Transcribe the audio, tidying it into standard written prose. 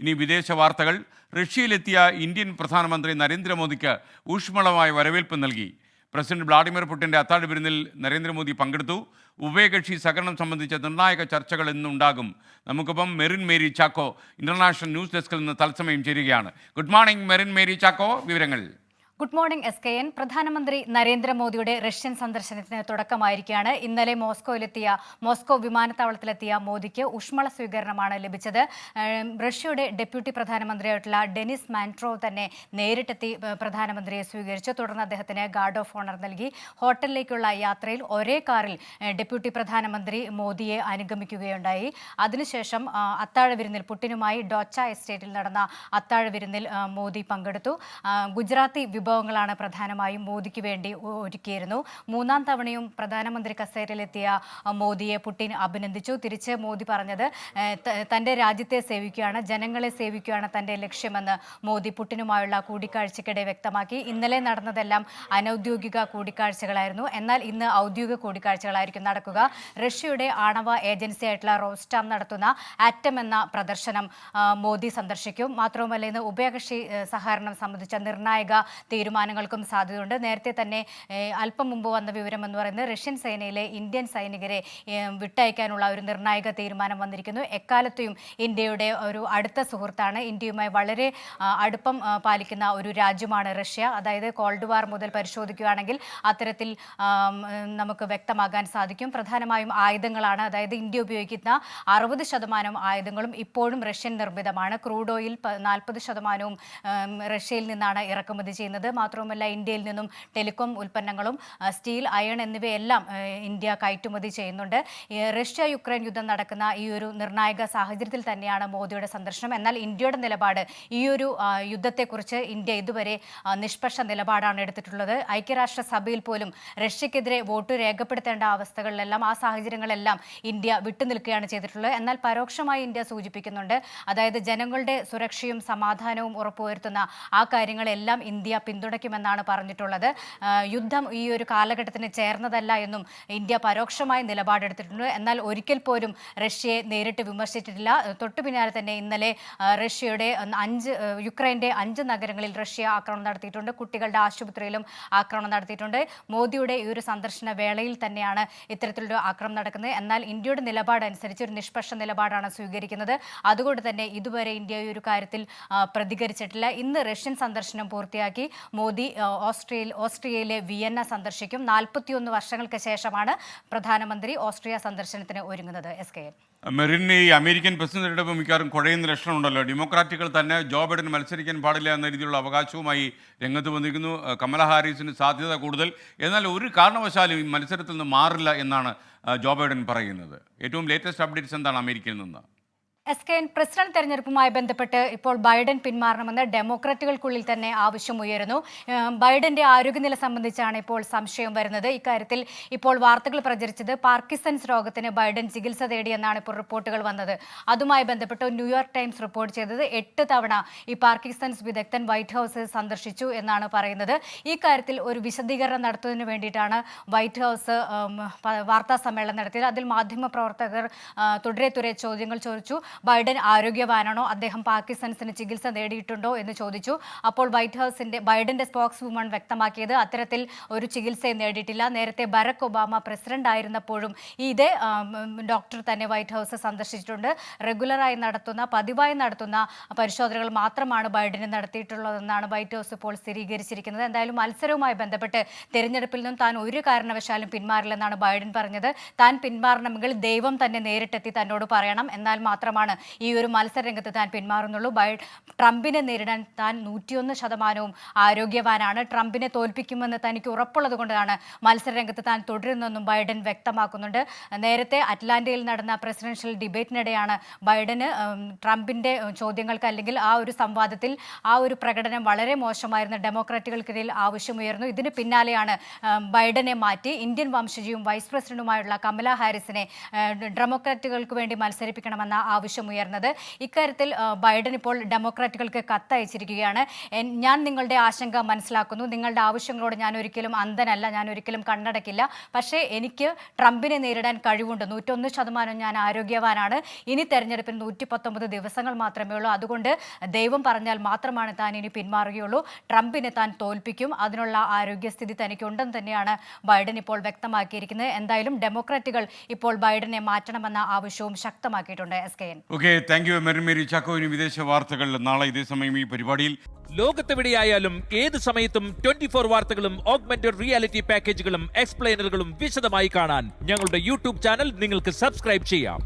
ഇനി വിദേശ വാർത്തകൾ. റഷ്യയിലെത്തിയ ഇന്ത്യൻ പ്രധാനമന്ത്രി നരേന്ദ്രമോദിക്ക് ഊഷ്മളമായ വരവേൽപ്പ് നൽകി. പ്രസിഡന്റ് വ്ളാഡിമിർ പുടിൻ്റെ അത്താഴ വിരുന്നിൽ നരേന്ദ്രമോദി പങ്കെടുത്തു. ഉഭയകക്ഷി സഹകരണം സംബന്ധിച്ച നിർണായക ചർച്ചകൾ ഇന്നുണ്ടാകും. നമുക്കിപ്പം മെറിൻ മേരി ചാക്കോ ഇന്റർനാഷണൽ ന്യൂസ് ഡെസ്കിൽ നിന്ന് തത്സമയം ചേരുകയാണ്. ഗുഡ് മോർണിംഗ് മെറിൻ മേരി ചാക്കോ, വിവരങ്ങൾ. Good morning SKN. പ്രധാനമന്ത്രി നരേന്ദ്രമോദിയുടെ റഷ്യൻ സന്ദർശനത്തിന് തുടക്കമായിരിക്കുകയാണ്. ഇന്നലെ മോസ്കോ വിമാനത്താവളത്തിലെത്തിയ മോദിക്ക് ഊഷ്മള സ്വീകരണമാണ് ലഭിച്ചത്. റഷ്യയുടെ ഡെപ്യൂട്ടി പ്രധാനമന്ത്രിയായിട്ടുള്ള ഡെനിസ് മാൻട്രോവ് തന്നെ നേരിട്ടെത്തി പ്രധാനമന്ത്രിയെ സ്വീകരിച്ചു. തുടർന്ന് അദ്ദേഹത്തിന് ഗാർഡ് ഓഫ് ഓണർ നൽകി. ഹോട്ടലിലേക്കുള്ള യാത്രയിൽ ഒരേ കാറിൽ ഡെപ്യൂട്ടി പ്രധാനമന്ത്രി മോദിയെ അനുഗമിക്കുകയുണ്ടായി. അതിനുശേഷം അത്താഴ വിരുന്നിൽ പുടിനുമായി ഡോച്ച എസ്റ്റേറ്റിൽ നടന്ന അത്താഴ വിരുന്നിൽ മോദി പങ്കെടുത്തു. ഗുജറാത്തി വിഭവങ്ങളാണ് പ്രധാനമായും മോദിക്ക് വേണ്ടി ഒരുക്കിയിരുന്നു. മൂന്നാം തവണയും പ്രധാനമന്ത്രി കസേരയിലെത്തിയ മോദിയെ പുടിൻ അഭിനന്ദിച്ചു. തിരിച്ച് മോദി പറഞ്ഞത് തൻ്റെ രാജ്യത്തെ സേവിക്കുകയാണ്, ജനങ്ങളെ സേവിക്കുകയാണ് തൻ്റെ ലക്ഷ്യമെന്ന് മോദി പുടിനുമായുള്ള കൂടിക്കാഴ്ചയ്ക്കിടെ വ്യക്തമാക്കി. ഇന്നലെ നടന്നതെല്ലാം അനൗദ്യോഗിക കൂടിക്കാഴ്ചകളായിരുന്നു. എന്നാൽ ഇന്ന് ഔദ്യോഗിക കൂടിക്കാഴ്ചകളായിരിക്കും നടക്കുക. റഷ്യയുടെ ആണവ ഏജൻസിയായിട്ടുള്ള റോസ്റ്റാം നടത്തുന്ന ആറ്റം എന്ന പ്രദർശനം മോദി സന്ദർശിക്കും. മാത്രവുമല്ല ഇന്ന് ഉഭയകക്ഷി സഹകരണം സംബന്ധിച്ച നിർണായക തീരുമാനങ്ങൾക്കും സാധ്യതയുണ്ട്. നേരത്തെ തന്നെ അല്പം മുമ്പ് വന്ന വിവരം എന്ന് പറയുന്നത് റഷ്യൻ സേനയിലെ ഇന്ത്യൻ സൈനികരെ വിട്ടയക്കാനുള്ള ഒരു നിർണായക തീരുമാനം വന്നിരിക്കുന്നു. എക്കാലത്തെയും ഇന്ത്യയുടെ ഒരു അടുത്ത സുഹൃത്താണ്. ഇന്ത്യയുമായി വളരെ അടുപ്പം പാലിക്കുന്ന ഒരു രാജ്യമാണ് റഷ്യ. അതായത് കോൾഡ് വാർ മുതൽ പരിശോധിക്കുകയാണെങ്കിൽ അത്തരത്തിൽ നമുക്ക് വ്യക്തമാകാൻ സാധിക്കും. പ്രധാനമായും ആയുധങ്ങളാണ്. അതായത് ഇന്ത്യ ഉപയോഗിക്കുന്ന 60% ആയുധങ്ങളും ഇപ്പോഴും റഷ്യൻ നിർമ്മിതമാണ്. ക്രൂഡ് ഓയിൽ 40% റഷ്യയിൽ നിന്നാണ് ഇറക്കുമതി ചെയ്യുന്നത്. മാത്രവുമല്ല ഇന്ത്യയിൽ നിന്നും ടെലികോം ഉൽപ്പന്നങ്ങളും സ്റ്റീൽ, അയൺ എന്നിവയെല്ലാം ഇന്ത്യ കയറ്റുമതി ചെയ്യുന്നുണ്ട്. റഷ്യ യുക്രൈൻ യുദ്ധം നടക്കുന്ന ഈ ഒരു നിർണായക സാഹചര്യത്തിൽ തന്നെയാണ് മോദിയുടെ സന്ദർശനം. എന്നാൽ ഇന്ത്യയുടെ നിലപാട്, ഈ ഒരു യുദ്ധത്തെക്കുറിച്ച് ഇന്ത്യ ഇതുവരെ നിഷ്പക്ഷ നിലപാടാണ് എടുത്തിട്ടുള്ളത്. ഐക്യരാഷ്ട്രസഭയിൽ പോലും റഷ്യക്കെതിരെ വോട്ട് രേഖപ്പെടുത്തേണ്ട അവസ്ഥകളിലെല്ലാം, ആ സാഹചര്യങ്ങളെല്ലാം ഇന്ത്യ വിട്ടുനിൽക്കുകയാണ് ചെയ്തിട്ടുള്ളത്. എന്നാൽ പരോക്ഷമായി ഇന്ത്യ സൂചിപ്പിക്കുന്നുണ്ട്, അതായത് ജനങ്ങളുടെ സുരക്ഷയും സമാധാനവും ഉറപ്പുവരുത്തുന്ന ആ കാര്യങ്ങളെല്ലാം ഇന്ത്യ പിന്തുണയ്ക്കുമെന്നാണ് പറഞ്ഞിട്ടുള്ളത്. യുദ്ധം ഈ ഒരു കാലഘട്ടത്തിന് ചേർന്നതല്ല എന്നും ഇന്ത്യ പരോക്ഷമായി നിലപാടെടുത്തിട്ടുണ്ട്. എന്നാൽ ഒരിക്കൽ പോലും റഷ്യയെ നേരിട്ട് വിമർശിച്ചിട്ടില്ല. തൊട്ടു പിന്നാലെ തന്നെ ഇന്നലെ യുക്രൈൻ്റെ 5 നഗരങ്ങളിൽ റഷ്യ ആക്രമണം നടത്തിയിട്ടുണ്ട്. കുട്ടികളുടെ ആശുപത്രിയിലും ആക്രമണം നടത്തിയിട്ടുണ്ട്. മോദിയുടെ ഈ ഒരു സന്ദർശന വേളയിൽ തന്നെയാണ് ഇത്തരത്തിലൊരു ആക്രമണം നടക്കുന്നത്. എന്നാൽ ഇന്ത്യയുടെ നിലപാടനുസരിച്ച് ഒരു നിഷ്പക്ഷ നിലപാടാണ് സ്വീകരിക്കുന്നത്. അതുകൊണ്ട് തന്നെ ഇതുവരെ ഇന്ത്യ ഈ ഒരു കാര്യത്തിൽ പ്രതികരിച്ചിട്ടില്ല. ഇന്ന് റഷ്യൻ സന്ദർശനം പൂർത്തിയാക്കി മോദി ഓസ്ട്രിയയിലെ വിയന്ന സന്ദർശിക്കും. 41 വർഷങ്ങൾക്ക് ശേഷമാണ് പ്രധാനമന്ത്രി ഓസ്ട്രിയ സന്ദർശനത്തിന് ഒരുങ്ങുന്നത്. SKN. മെറിൻ, ഈ അമേരിക്കൻ പ്രസിഡന്റിന്റെ മിക്കവാറും കുഴയുന്ന ലക്ഷണമുണ്ടല്ലോ. ഡെമോക്രാറ്റുകൾ തന്നെ ജോ ബൈഡൻ മത്സരിക്കാൻ പാടില്ല എന്ന രീതിയിലുള്ള അവകാശവുമായി രംഗത്ത് വന്നിരിക്കുന്നു. കമല ഹാരിസിന് സാധ്യത കൂടുതൽ. എന്നാൽ ഒരു കാരണവശാലും ഈ മത്സരത്തിൽ നിന്ന് മാറില്ല എന്നാണ് ജോ ബൈഡൻ പറയുന്നത്. ഏറ്റവും ലേറ്റസ്റ്റ് അപ്ഡേറ്റ്സ് എന്താണ് അമേരിക്കയിൽ നിന്ന്? SKN, പ്രസിഡന്റ് തെരഞ്ഞെടുപ്പുമായി ബന്ധപ്പെട്ട് ഇപ്പോൾ ബൈഡൻ പിന്മാറണമെന്ന് ഡെമോക്രാറ്റുകൾക്കുള്ളിൽ തന്നെ ആവശ്യമുയരുന്നു. ബൈഡന്റെ ആരോഗ്യനില സംബന്ധിച്ചാണ് ഇപ്പോൾ സംശയം വരുന്നത്. ഇക്കാര്യത്തിൽ ഇപ്പോൾ വാർത്തകൾ പ്രചരിച്ചത് പാർക്കിൻസൺസ് രോഗത്തിന് ബൈഡൻ ചികിത്സ തേടിയെന്നാണ് ഇപ്പോൾ റിപ്പോർട്ടുകൾ വന്നത്. അതുമായി ബന്ധപ്പെട്ട് ന്യൂയോർക്ക് ടൈംസ് റിപ്പോർട്ട് ചെയ്തത് 8 തവണ ഈ പാർക്കിൻസൺസ് വിദഗ്ധൻ വൈറ്റ് ഹൗസ് സന്ദർശിച്ചു എന്നാണ് പറയുന്നത്. ഈ കാര്യത്തിൽ ഒരു വിശദീകരണം നടത്തുന്നതിന് വേണ്ടിയിട്ടാണ് വൈറ്റ് ഹൗസ് വാർത്താ സമ്മേളനം നടത്തിയത്. അതിൽ മാധ്യമപ്രവർത്തകർ തുടരെ ചോദ്യങ്ങൾ ചോദിച്ചു. ബൈഡൻ ആരോഗ്യവാനാണോ, അദ്ദേഹം പാർക്കിൻസൺസിന് ചികിത്സ നേടിയിട്ടുണ്ടോ എന്ന് ചോദിച്ചു. അപ്പോൾ ബൈഡന്റെ സ്പോക്സ് വുമൺ വ്യക്തമാക്കിയത് അത്തരത്തിൽ ഒരു ചികിത്സയും നേടിയിട്ടില്ല. നേരത്തെ ബരാക് ഒബാമ പ്രസിഡന്റ് ആയിരുന്നപ്പോഴും ഇതേ ഡോക്ടർ തന്നെ വൈറ്റ് ഹൗസ് സന്ദർശിച്ചിട്ടുണ്ട്. പതിവായി നടത്തുന്ന പരിശോധനകൾ മാത്രമാണ് ബൈഡന് നടത്തിയിട്ടുള്ളതെന്നാണ് വൈറ്റ് ഹൗസ് ഇപ്പോൾ സ്ഥിരീകരിച്ചിരിക്കുന്നത്. എന്തായാലും മത്സരവുമായി ബന്ധപ്പെട്ട് തെരഞ്ഞെടുപ്പിൽ നിന്നും താൻ ഒരു കാരണവശാലും പിന്മാറില്ലെന്നാണ് ബൈഡൻ പറഞ്ഞത്. താൻ പിന്മാറണമെങ്കിൽ ദൈവം തന്നെ നേരിട്ടെത്തി തന്നോട് പറയണം, എന്നാൽ മാത്രമാണ് ഈ ഒരു മത്സരരംഗത്ത് താൻ പിന്മാറുന്നുള്ളൂ. ട്രംപിനെ നേരിടാൻ താൻ 101% ആരോഗ്യവാനാണ്. ട്രംപിനെ തോൽപ്പിക്കുമെന്ന് തനിക്ക് ഉറപ്പുള്ളത് കൊണ്ടാണ് മത്സരരംഗത്ത് താൻ തുടരുന്നതെന്നും ബൈഡൻ വ്യക്തമാക്കുന്നുണ്ട്. നേരത്തെ അറ്റ്ലാന്റയിൽ നടന്ന പ്രസിഡൻഷ്യൽ ഡിബേറ്റിനിടെയാണ് ബൈഡന് ട്രംപിന്റെ ചോദ്യങ്ങൾക്ക്, അല്ലെങ്കിൽ ആ ഒരു സംവാദത്തിൽ ആ ഒരു പ്രകടനം വളരെ മോശമായിരുന്ന ഡെമോക്രാറ്റുകൾക്കിടയിൽ ആവശ്യമുയർന്നു. ഇതിന് പിന്നാലെയാണ് ബൈഡനെ മാറ്റി ഇന്ത്യൻ വംശജയും വൈസ് പ്രസിഡന്റുമായുള്ള കമല ഹാരിസിനെ ഡെമോക്രാറ്റുകൾക്ക് വേണ്ടി മത്സരിപ്പിക്കണമെന്ന ആവശ്യം ആവശ്യമുയർന്നത്. ഇക്കാര്യത്തിൽ ബൈഡൻ ഇപ്പോൾ ഡെമോക്രാറ്റുകൾക്ക് കത്തയച്ചിരിക്കുകയാണ്. ഞാൻ നിങ്ങളുടെ ആശങ്ക മനസ്സിലാക്കുന്നു, നിങ്ങളുടെ ആവശ്യങ്ങളോട് ഞാൻ ഒരിക്കലും അന്ധനല്ല, ഞാൻ ഒരിക്കലും കണ്ണടക്കില്ല. പക്ഷേ എനിക്ക് ട്രംപിനെ നേരിടാൻ കഴിവുണ്ട്. 101% ഞാൻ ആരോഗ്യവാനാണ്. ഇനി തെരഞ്ഞെടുപ്പിന് 119 ദിവസങ്ങൾ മാത്രമേ ഉള്ളൂ. അതുകൊണ്ട് ദൈവം പറഞ്ഞാൽ മാത്രമാണ് താൻ ഇനി പിന്മാറുകയുള്ളൂ. ട്രംപിനെ താൻ തോൽപ്പിക്കും. അതിനുള്ള ആരോഗ്യസ്ഥിതി തനിക്കുണ്ടെന്ന് തന്നെയാണ് ബൈഡൻ ഇപ്പോൾ വ്യക്തമാക്കിയിരിക്കുന്നത്. എന്തായാലും ഡെമോക്രാറ്റുകൾ ഇപ്പോൾ ബൈഡനെ മാറ്റണമെന്ന ആവശ്യവും ശക്തമാക്കിയിട്ടുണ്ട്. SKN. Okay, thank you Mary Chacko. ഇനി വിദേശ വാർത്തകൾ നാളെ ഇതേ സമയം ഈ പരിപാടിയിൽ. ലോകത്തെവിടെയായാലും ഏത് സമയത്തും 24 വാർത്തകളും ഓഗ്മെന്റഡ് റിയാലിറ്റി പാക്കേജുകളും എക്സ്പ്ലെയിനറുകളും വിശദമായി കാണാൻ ഞങ്ങളുടെ യൂട്യൂബ് ചാനൽ നിങ്ങൾക്ക് സബ്സ്ക്രൈബ് ചെയ്യാം.